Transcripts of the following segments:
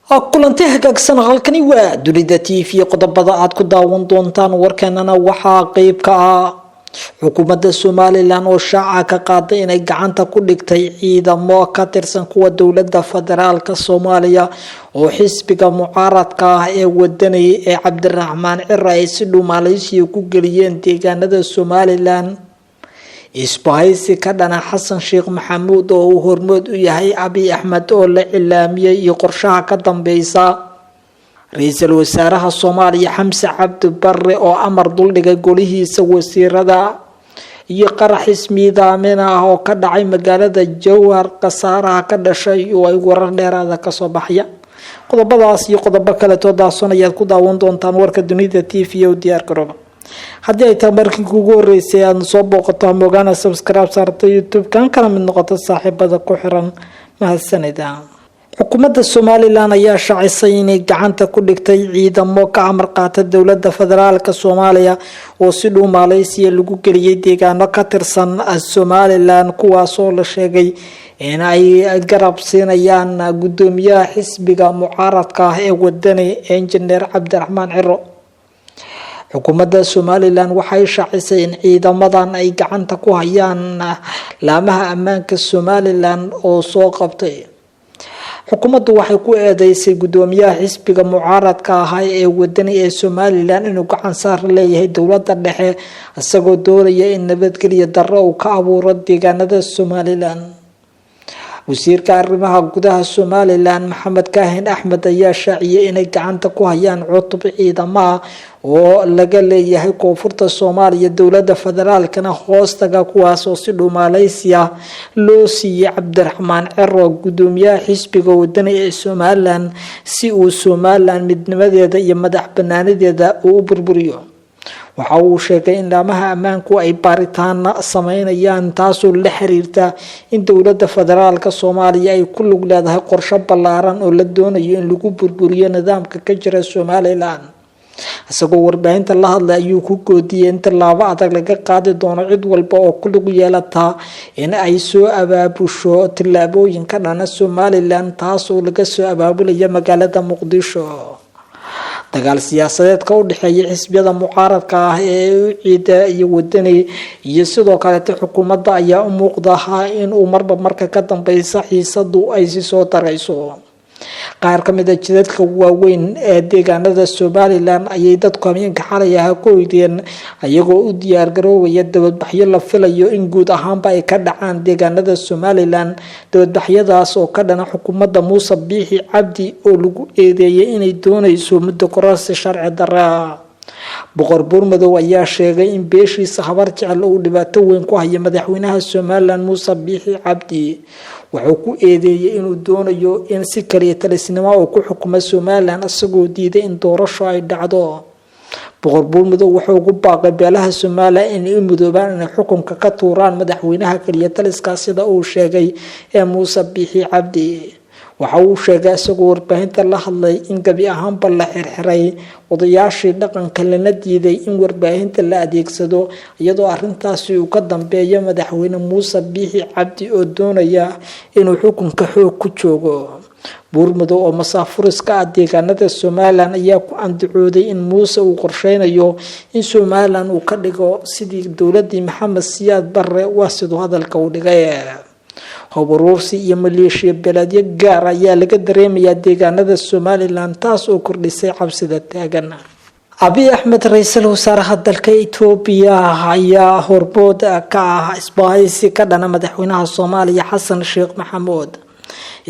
kulanti hagaagsan halkani waa dunida TV qodobada aad ku daawan doontaan warkeenana waxaa qayb ka ah xukuumadda Soomaaliland oo shaaca ka qaaday inay gacanta ku dhigtay ciidamo ka tirsan kuwa dowladda federaalka Soomaaliya oo xisbiga mucaaradka ah ee wadanaya ee Cabdiraxmaan Cirre ay si dhow Malaysia ku galiyeen deegaanada Soomaaliland isbaahaysi ka dhana Xasan Sheekh Maxamuud oo uu hormood u yahay Abiy Ahmed oo la cilaamiyay iyo qorshaha ka dambeeysa ra'iisul wasaaraha Soomaaliya Xamse Cabdi Barre oo amar dul dhigay golihiisa wasiirada iyo qarax ismiidaamin ah oo ka dhacay magaalada Jowhar qasaaraha ka dhashay oo ay warar dheeraad ka soo baxaya qodobadaas iyo qodobo kale toodaasanayaad ku daawan doontaan warka dunida TV oo diyaar garooba haddii ay tahay markii kugu horeysay aad soo booqato mogaana subscribe saarto YouTube kan kala mid noqoto saaxiibada ku xiran mahadsanida xukuumadda Soomaaliland ayaa shaacisay inay gacanta ku dhigtay ciidamo ka amar qaata dowladda federaalka Soomaaliya oo si dhow Malaysia lagu galiyay deegaano ka tirsan Soomaaliland kuwaas oo la sheegay in ay garab siinayaan gudoomiyaha xisbiga mucaaradka ah ee wadanaya Engineer Cabdiraxmaan Cirre xukuumadda Soomaaliland waxay shaacisay in ciidamadan ay gacanta ku hayaan laamaha ammaanka Soomaaliland oo soo qabtay xukuumaddu waxay ku eedeysay gudoomiyaha xisbiga mucaaradka ah ee wadanaya ee Soomaaliland inuu gacan saar leeyahay dowladda dhexe isagoo doonaya in nabadgelyo darro uu ka abuuro deegaanada Soomaaliland wasiirka arrimaha gudaha Soomaaliland Maxamed Kaahin Axmed ayaa shaaciyay inay gacanta ku hayaan cutub ciidamo oo laga leeyahay koonfurta Soomaaliya dowladda federaalkana hoostaga kuwaas oo si dhow Malaysia loo siiyay Cabdiraxmaan Cirre gudoomiyaha xisbiga wadanaya ee Soomaaliland si uu Soomaaliland midnimadeeda iyo madax-bannaanideeda u burburiyo waxa uu sheegay in laamaha ammaanku ay baaritaan sameynayaan taasoo la xiriirta in dowladda federaalka Soomaaliya ay ku lug leedahay qorshe ballaaran oo la doonayo in lagu burburiyo nidaamka ka jira Soomaaliland isagoo warbaahinta la hadlay ayuu ku goodiyay in tallaabo adag laga qaadi doono cid walba oo ku lug yeelata in ay soo abaabusho tallaabooyin ka dhana Soomaaliland taasoo laga soo abaabulaya magaalada Muqdisho dagaal siyaasadeed ka u dhaxeeya xisbiyada mucaaradka ah ee ciida iyo wadanay iyo sidoo kale xukuumadda ayaa u muuqda in uu marba marka ka dambeeysa xiisadu ay si soo darayso qaar ka mid ah jidadka waaweyn ee deegaanada Soomaaliland ayay dadku habeenka xalay ku hoydeen ayagoo u diyaar garoobaya dibadbaxyo la filayo in guud ahaanba ay ka dhacaan deegaanada Soomaaliland dibadbaxyadaas oo ka dhana xukuumadda Muuse Biixi Cabdi oo lagu eedeeyay inay doonayso muddo kororsi sharci darro boqor Buurmadow ayaa sheegay in beeshiisa habar jecel uu dhibaato weyn ku hayo madaxweynaha Soomaaliland Muuse Biixi Cabdi wuxuu ku eedeeyay inuu doonayo in si kaliya talisnimo uu ku xukumo Soomaaliland isagoo diiday in doorasho ay dhacdo boqor Buurmadow wuxuu ugu baaqay beelaha Soomaaliland in ay midoobaan inay xukunka ka tuuraan madaxweynaha kaliya taliska sida uu sheegay ee Muuse Biixi Cabdi waxa uu sheegay isagoo warbaahinta la hadlay in gabi ahaanba la xirxiray odayaashii dhaqanka lana diiday in warbaahinta la adeegsado iyadoo arintaasi uu ka dambeeyo madaxweyne Muuse Biixi Cabdi oo doonaya inuu xukunka xoog ku joogo Buurmadow oo masaafuriska deegaanada Soomaaliland ayaa ku andacooday in Muuse uu qorsheynayo in Soomaaliland uu ka dhigo sidii dowladii Maxamed Siyaad Barre waa sidoo hadalka u dhigay howruursi iyo maleeshiya beledyo gaar ayaa laga dareemayaa deegaanada Soomaaliland taas oo kordhisay cabsida taagan Abiy Ahmed ra'iisul wasaaraha dalka Itoobiya ayaa hormood ka ah isbaahaysi ka dhana madaxweynaha Soomaaliya Xasan Sheekh Maxamuud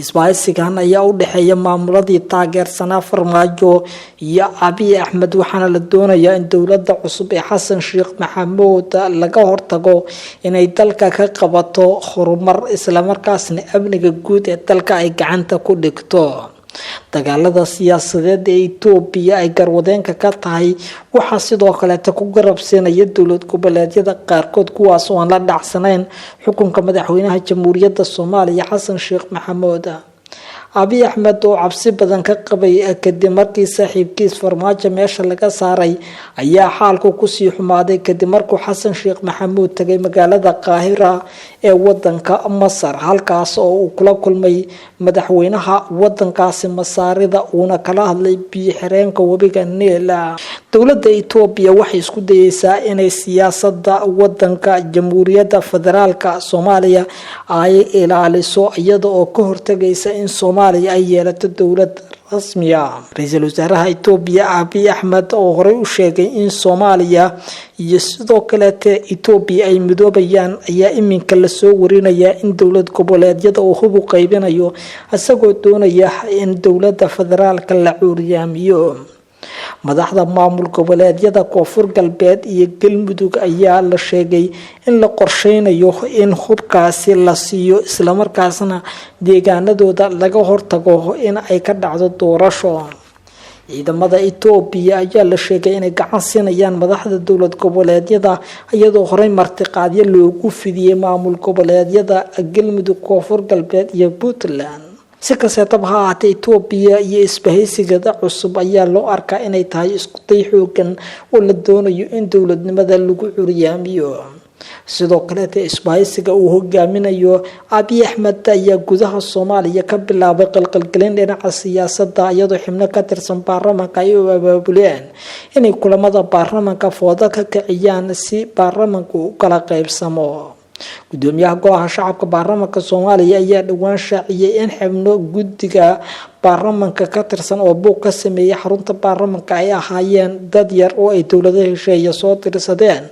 isbaahaysigan ayaa u dhaxeeya maamuladii taageersanaa Farmaajo iyo Abiy Ahmed waxaana la doonayaa in dowladda cusub ee Xasan Sheekh Maxamuud laga hortago inay dalka ka qabato horumar isla markaasna amniga guud ee dalka ay gacanta ku dhigto dagaalada siyaasadeed ee Itoobiya ay garwadeenka ka tahay waxa sidoo kale ku garabsanaya dowlad goboleedyada qaarkood kuwaas oo aan la dhacsanayn xukunka madaxweynaha jamhuuriyadda Soomaaliya Xasan Sheekh Maxamuud Abiy Ahmed oo cabsi badan ka qabay kadib markii saaxiibkiis Farmaajo meesha laga saaray ayaa xaalku ku sii xumaaday kadib markuu Xasan Sheekh Maxamuud tagay magaalada Qaahira ee wadanka Masar halkaas oo uu kula kulmay madaxweynaha wadankaasi Masaarida uuna kala hadlay biyo-xireenka webiga Niil. dowladda Itoobiya waxay isku dayaysaa inay siyaasadda wadanka Jamhuuriyadda Federaalka Soomaaliya ay ilaaliso iyada oo ka hortagaysa in Soomaaliya ay yeelato dowlad rasmi ah. Ra'iisul Wasaaraha Itoobiya Abiy Ahmed oo horey u sheegay in Soomaaliya iyo sidoo kale Itoobiya ay midoobayaan ayaa iminka la soo warinaya in dowlad goboleedyada uu hub u qaybinayo asagoo doonaya in dowladda federaalka la cuuryaamiyo. madaxda maamul goboleedyada Koonfur Galbeed iyo Galmudug ayaa la sheegay in la qorsheynayo in hubkaasi la siiyo isla markaasna deegaanadooda laga hortago in ay ka dhacdo doorasho. ciidamada Itoobiya ayaa la sheegay inay gacan siinayaan madaxda dowlad goboleedyada iyadoo horey martiqaadyo loogu fidiyay maamul goboleedyada Galmudug, Koonfur Galbeed iyo Puntland. si kastaba ha ahaatee Itoobiya iyo isbahaysigeeda cusub ayaa loo arkaa inay tahay isku day xoogan oo la doonayo in dowladnimada lagu curyaamiyo. sidoo kale isbahaysiga uu hogaaminayo Abiy Ahmed ayaa gudaha Soomaaliya ka bilaabay qalqalgelin dhinaca siyaasadda iyadoo xubno ka tirsan baarlamaanka ay u abaabuleen inay kulamada baarlamaanka fooda ka kiciyaan si baarlamaanku u kala qaybsamo. gudoomiyaha golaha shacabka baarlamaanka Soomaaliya ayaa dhawaan shaaciyay in xubno guddiga baarlamaanka ka tirsan oo buuq ka sameeyay xarunta baarlamaanka ay ahaayeen dad yar oo ay dowladaha heshiiye soo tirsadeen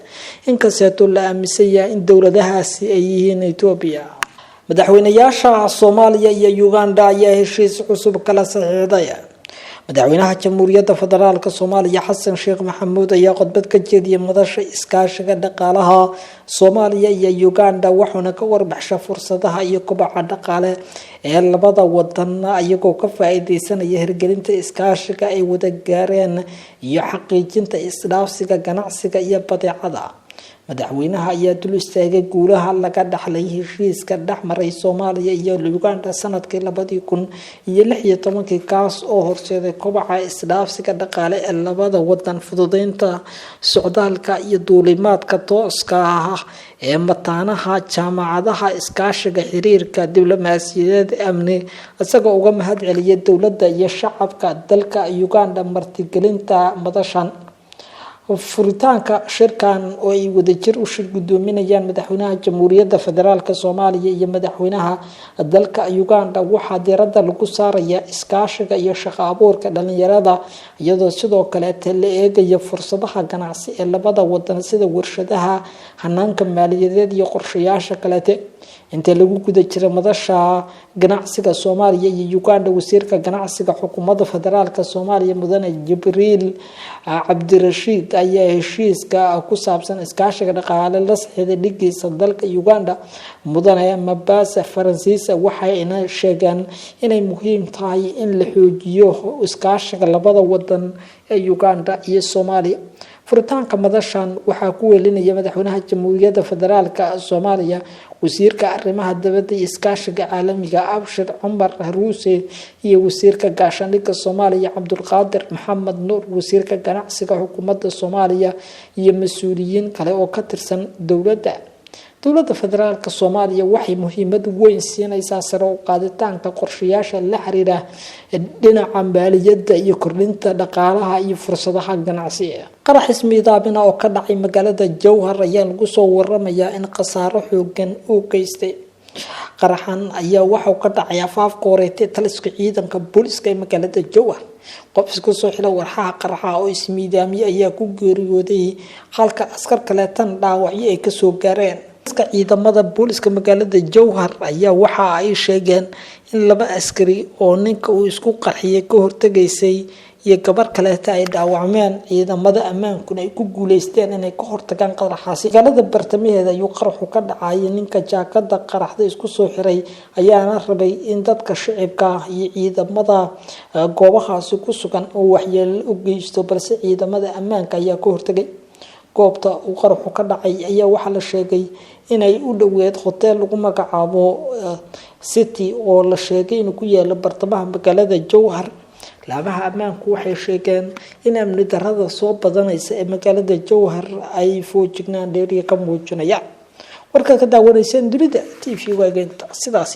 inkastoo la aaminsan yahay in dowladahaasi ay yihiin Itoobiya. madaxweynayaasha Soomaaliya iyo Uganda ayaa heshiis cusub kala saxiixday. madaxweynaha Jamhuuriyadda Federaalka Soomaaliya Xasan Sheekh Maxamuud ayaa khudbad ka jeediyay madasha iskaashiga dhaqaalaha Soomaaliya iyo Uganda wuxuuna ka warbixisay fursadaha iyo kobaca dhaqaale ee labada wadan iyagoo ka faa'iideysanaya hirgelinta iskaashiga ay wada gaareen iyo xaqiijinta isdhaafsiga ganacsiga iyo badeecada. madaxweynaha ayaa dul istaagay guulaha laga dhaxlay heshiiska dhexmaray Soomaaliya iyo Uganda sanadkii 2016 kaas oo horseeday kobaca isdhaafsiga dhaqaale ee labada wadan, fududeynta socdaalka iyo duulimaadka tooska ah ee mataanaha, jaamacadaha, iskaashiga, xiriirka diblomaasiyadeed, amni. isagoo uga mahadceliyay dowladda iyo shacabka dalka Uganda martigelinta madashan. furitaanka shirkan oo ay wadajir u gudoominayaan madaxweynaha Jamhuuriyadda Federaalka Soomaaliya iyo madaxweynaha dalka Uganda waxaa diiradda lagu saarayaa iskaashiga iyo shaqo abuurka dhalinyarada iyadoo sidoo kale la eegayo fursadaha ganacsi ee labada wadan sida warshadaha, hanaanka maaliyadeed iyo qorshayaasha kale. inta lagu guda jiray madasha ganacsiga Soomaaliya iyo Uganda, wasiirka ganacsiga xukuumadda federaalka Soomaaliya Mudane Jibriil Cabdirashiid ayaa heshiiska ku saabsan iskaashiga dhaqaale la saxiixday dhigiisa dalka Uganda Mudane Mabasa Faransiis. waxayna sheegeen inay muhiim tahay in la xoojiyo iskaashiga labada wadan ee Uganda iyo Soomaaliya. furitaanka madashan waxaa ku welinaya madaxweynaha Jamhuuriyadda Federaalka Soomaaliya, wasiirka arrimaha dibadda iyo iskaashiga caalamiga Abshir Cumar Haruuse iyo wasiirka gaashaandhigga Soomaaliya Cabdulqaadir Maxamed Nuur, wasiirka ganacsiga xukuumadda Soomaaliya iyo mas'uuliyiin kale oo ka tirsan dowladda. dowladda federaalka Soomaaliya waxay muhiimad weyn siinaysaa sare u qaaditaanka qorshayaasha la xiriira dhinaca maaliyadda iyo kordhinta dhaqaalaha iyo fursadaha ganacsiga. qarax ismiidaamina oo ka dhacay magaalada Jowhar ayaa lagu soo waramayaa in khasaaro xoogan uu geystay. qaraxan ayaa waxa ka dhacay afaafka horeetay taliska ciidanka booliska ee magaalada Jowhar. qof isku soo xilay warxaha qaraxa oo ismiidaamiye ayaa ku geeriyooday halka askar kale tan dhaawacyo ay ka soo gaareen. ciidamada booliska magaalada Jowhar ayaa waxa ay sheegeen in laba askari oo ninka uu isku qarxiyay ka hortageysay iyo gabar kale ay dhaawacmeen. ciidamada ammaanku ay ku guuleysteen inay ka hortagaan qaraxaasi. magaalada bartamaheeda ayuu qaraxu ka dhacay. ninka jaakada qaraxda isku soo xiray ayaana rabay in dadka shacabka iyo ciidamada goobahaasi ku sugan oo waxyeello u geysto, balse ciidamada ammaanka ayaa ka hortagay. goobta uu qaraxu ka dhacay ayaa waxaa la sheegay inay u dhoweed hotel lagu magacaabo City oo la sheegay inuu ku yaalo bartamaha magaalada Jowhar. laamaha ammaanku waxay sheegeen in amni darrada soo badanaysa ee magaalada Jowhar ay foojignaan dheeriya ka muujinayaan. warka ka daawanaysan dunida TV waageenta sidaas